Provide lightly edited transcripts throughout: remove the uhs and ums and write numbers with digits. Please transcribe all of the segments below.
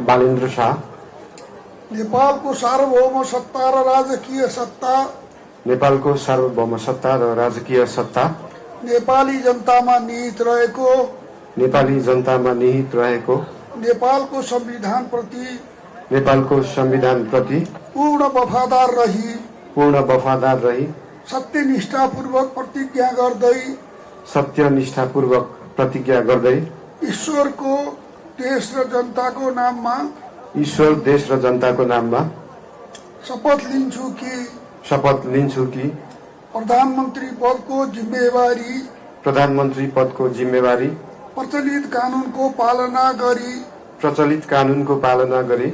बालेन्द्र शाह, नेपालको सार्वभौम सत्ता र राजकीय सत्ता नेपालको सार्वभौम सत्ता र राजकीय सत्ता नेपाली जनतामा निहित रहेको नेपाली जनतामा निहित रहेको नेपालको संविधानप्रति नेपालको संविधानप्रति पूर्ण वफादार रही सत्यनिष्ठापूर्वक प्रतिज्ञा गर्दै ईश्वरको देश र जनताको नाममा ईश्वर देश र जनताको नाममा शपथ लिन्छु कि प्रधानमन्त्री पदको जिम्मेवारी प्रचलित कानूनको पालना गरी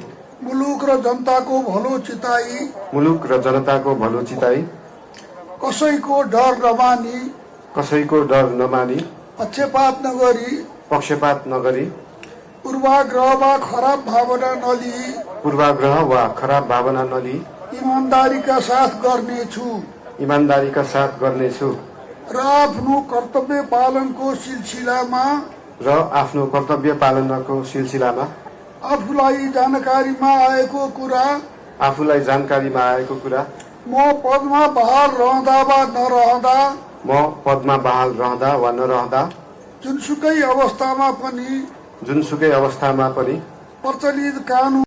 मुलुक र जनताको भलो चिताई कसैको डर नमानी पक्षपात नगरी पूर्वाग्रह वा खराब भावना नलिई ईमानदारीका साथ गर्नेछु र आफ्नो कर्तव्य पालनको सिलसिलामा आफूलाई जानकारीमा आएको कुरा म पदमा बहाल रहँदा वा नरहँदा जुनसुकै अवस्थामा पनि प्रचलित कानून